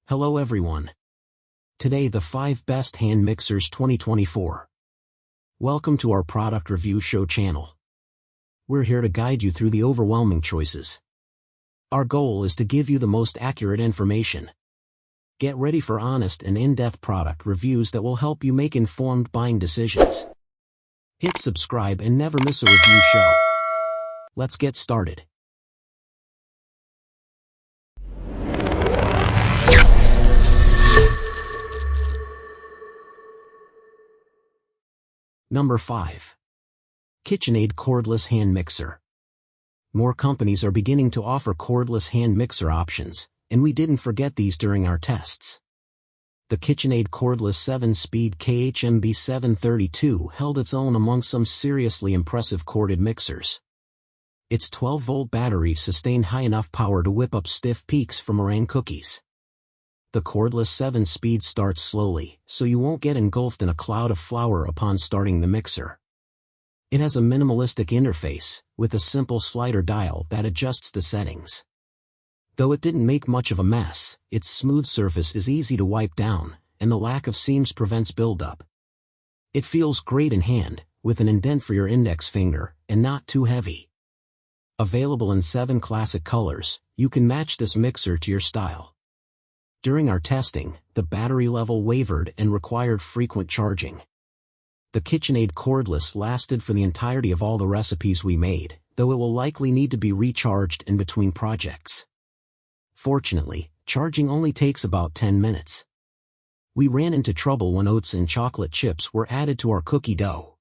Hello everyone. Today the 5 best hand mixers 2024. Welcome to our product review show channel. We're here to guide you through the overwhelming choices. Our goal is to give you the most accurate information. Get ready for honest and in-depth product reviews that will help you make informed buying decisions. Hit subscribe and never miss a review show. Let's get started. Number 5. KitchenAid Cordless Hand Mixer. More companies are beginning to offer cordless hand mixer options, and we didn't forget these during our tests. The KitchenAid Cordless 7-Speed KHMB 732 held its own among some seriously impressive corded mixers. Its 12-volt battery sustained high enough power to whip up stiff peaks for meringue cookies. The cordless 7-speed starts slowly, so you won't get engulfed in a cloud of flour upon starting the mixer. It has a minimalistic interface, with a simple slider dial that adjusts the settings. Though it didn't make much of a mess, its smooth surface is easy to wipe down, and the lack of seams prevents buildup. It feels great in hand, with an indent for your index finger, and not too heavy. Available in 7 classic colors, you can match this mixer to your style. During our testing, the battery level wavered and required frequent charging. The KitchenAid Cordless lasted for the entirety of all the recipes we made, though it will likely need to be recharged in between projects. Fortunately, charging only takes about 10 minutes. We ran into trouble when oats and chocolate chips were added to our cookie dough.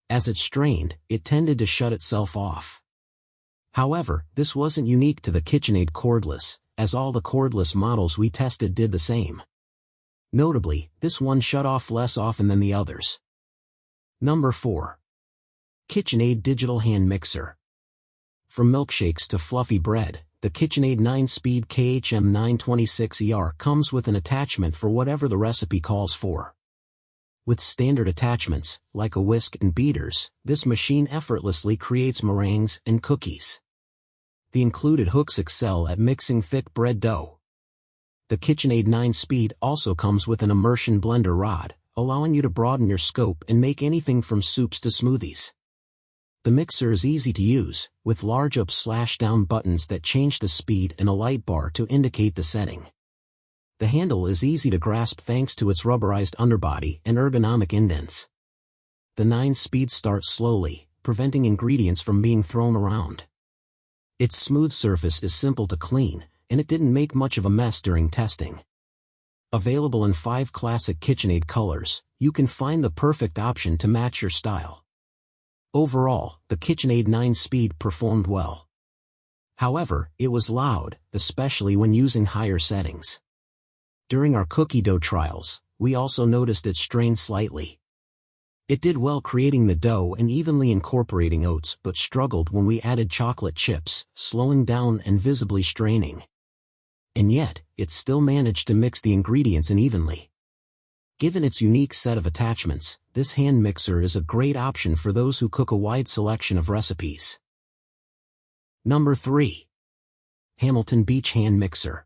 As it strained, it tended to shut itself off. However, this wasn't unique to the KitchenAid Cordless, as all the cordless models we tested did the same. Notably, this one shut off less often than the others. Number 4. KitchenAid Digital Hand Mixer. From milkshakes to fluffy bread, the KitchenAid 9-Speed KHM 926ER comes with an attachment for whatever the recipe calls for. With standard attachments, like a whisk and beaters, this machine effortlessly creates meringues and cookies. The included hooks excel at mixing thick bread dough. The KitchenAid 9-Speed also comes with an immersion blender rod, allowing you to broaden your scope and make anything from soups to smoothies. The mixer is easy to use, with large up/down buttons that change the speed and a light bar to indicate the setting. The handle is easy to grasp thanks to its rubberized underbody and ergonomic indents. The 9-Speed starts slowly, preventing ingredients from being thrown around. Its smooth surface is simple to clean, and it didn't make much of a mess during testing. Available in 5 classic KitchenAid colors, you can find the perfect option to match your style. Overall, the KitchenAid 9-Speed performed well. However, it was loud, especially when using higher settings. During our cookie dough trials, we also noticed it strained slightly. It did well creating the dough and evenly incorporating oats, but struggled when we added chocolate chips, slowing down and visibly straining. And yet, it still managed to mix the ingredients unevenly. Given its unique set of attachments, this hand mixer is a great option for those who cook a wide selection of recipes. Number 3. Hamilton Beach Hand Mixer.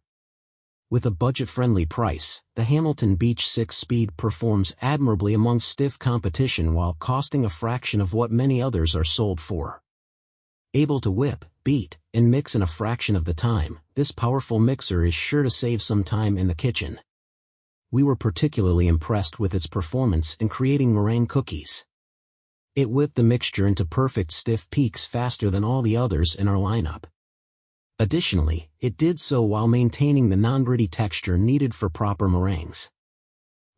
With a budget-friendly price, the Hamilton Beach 6-Speed performs admirably among stiff competition while costing a fraction of what many others are sold for. Able to whip, beat, and mix in a fraction of the time, this powerful mixer is sure to save some time in the kitchen. We were particularly impressed with its performance in creating meringue cookies. It whipped the mixture into perfect stiff peaks faster than all the others in our lineup. Additionally, it did so while maintaining the non-gritty texture needed for proper meringues.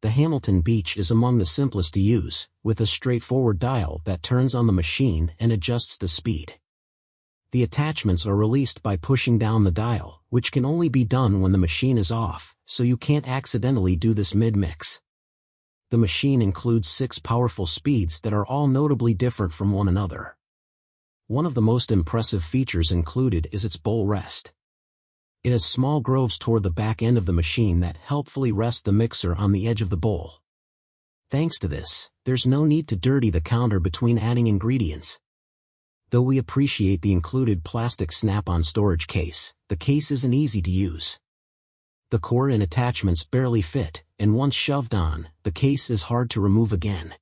The Hamilton Beach is among the simplest to use, with a straightforward dial that turns on the machine and adjusts the speed. The attachments are released by pushing down the dial, which can only be done when the machine is off, so you can't accidentally do this mid-mix. The machine includes 6 powerful speeds that are all notably different from one another. One of the most impressive features included is its bowl rest. It has small grooves toward the back end of the machine that helpfully rest the mixer on the edge of the bowl. Thanks to this, there's no need to dirty the counter between adding ingredients. Though we appreciate the included plastic snap-on storage case, the case isn't easy to use. The cord and attachments barely fit, and once shoved on, the case is hard to remove again.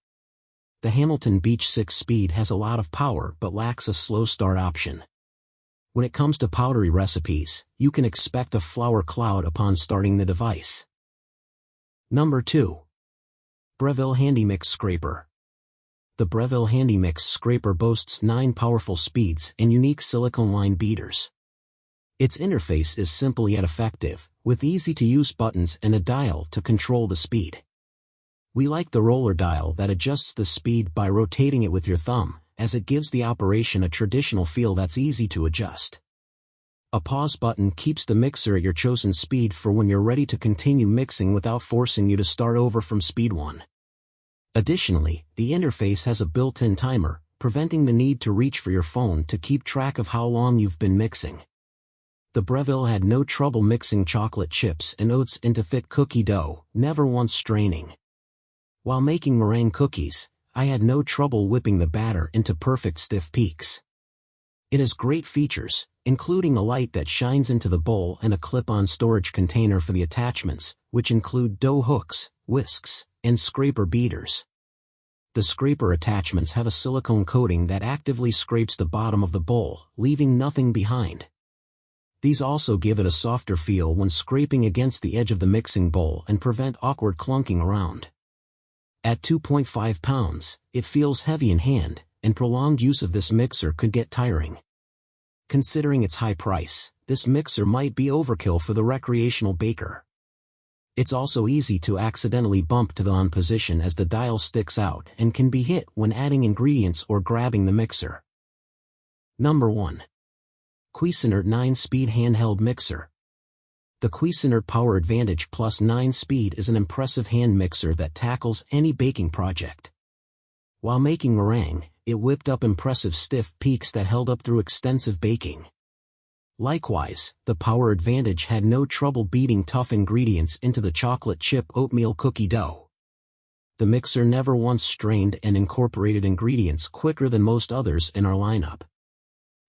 The Hamilton Beach 6-speed has a lot of power but lacks a slow start option. When it comes to powdery recipes, you can expect a flour cloud upon starting the device. Number 2. Breville HandyMix Scraper. The Breville HandyMix Scraper boasts 9 powerful speeds and unique silicone line beaters. Its interface is simple yet effective, with easy-to-use buttons and a dial to control the speed. We like the roller dial that adjusts the speed by rotating it with your thumb, as it gives the operation a traditional feel that's easy to adjust. A pause button keeps the mixer at your chosen speed for when you're ready to continue mixing without forcing you to start over from speed 1. Additionally, the interface has a built-in timer, preventing the need to reach for your phone to keep track of how long you've been mixing. The Breville had no trouble mixing chocolate chips and oats into thick cookie dough, never once straining. While making meringue cookies, I had no trouble whipping the batter into perfect stiff peaks. It has great features, including a light that shines into the bowl and a clip-on storage container for the attachments, which include dough hooks, whisks, and scraper beaters. The scraper attachments have a silicone coating that actively scrapes the bottom of the bowl, leaving nothing behind. These also give it a softer feel when scraping against the edge of the mixing bowl and prevent awkward clunking around. At 2.5 pounds, it feels heavy in hand, and prolonged use of this mixer could get tiring. Considering its high price, this mixer might be overkill for the recreational baker. It's also easy to accidentally bump to the on position as the dial sticks out and can be hit when adding ingredients or grabbing the mixer. Number 1. Cuisinart 9-speed handheld mixer. The Cuisinart Power Advantage Plus 9-speed is an impressive hand mixer that tackles any baking project. While making meringue, it whipped up impressive stiff peaks that held up through extensive baking. Likewise, the Power Advantage had no trouble beating tough ingredients into the chocolate chip oatmeal cookie dough. The mixer never once strained and incorporated ingredients quicker than most others in our lineup.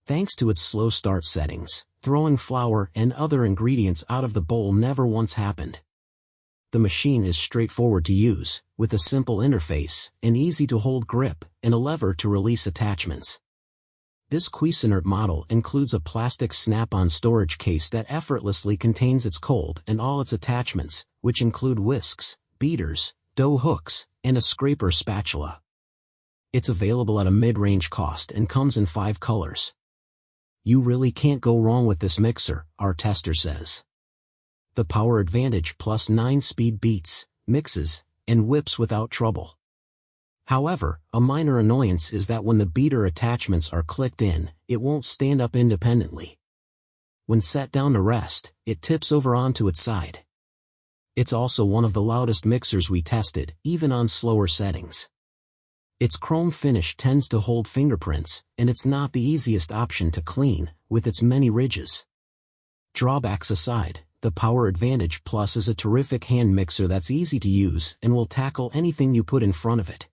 Thanks to its slow start settings, throwing flour and other ingredients out of the bowl never once happened. The machine is straightforward to use, with a simple interface, an easy-to-hold grip, and a lever to release attachments. This Cuisinart model includes a plastic snap-on storage case that effortlessly contains its cold and all its attachments, which include whisks, beaters, dough hooks, and a scraper spatula. It's available at a mid-range cost and comes in 5 colors. You really can't go wrong with this mixer, our tester says. The Power Advantage Plus 9-speed beats, mixes, and whips without trouble. However, a minor annoyance is that when the beater attachments are clicked in, it won't stand up independently. When set down to rest, it tips over onto its side. It's also one of the loudest mixers we tested, even on slower settings. Its chrome finish tends to hold fingerprints, and it's not the easiest option to clean, with its many ridges. Drawbacks aside, the Power Advantage Plus is a terrific hand mixer that's easy to use and will tackle anything you put in front of it.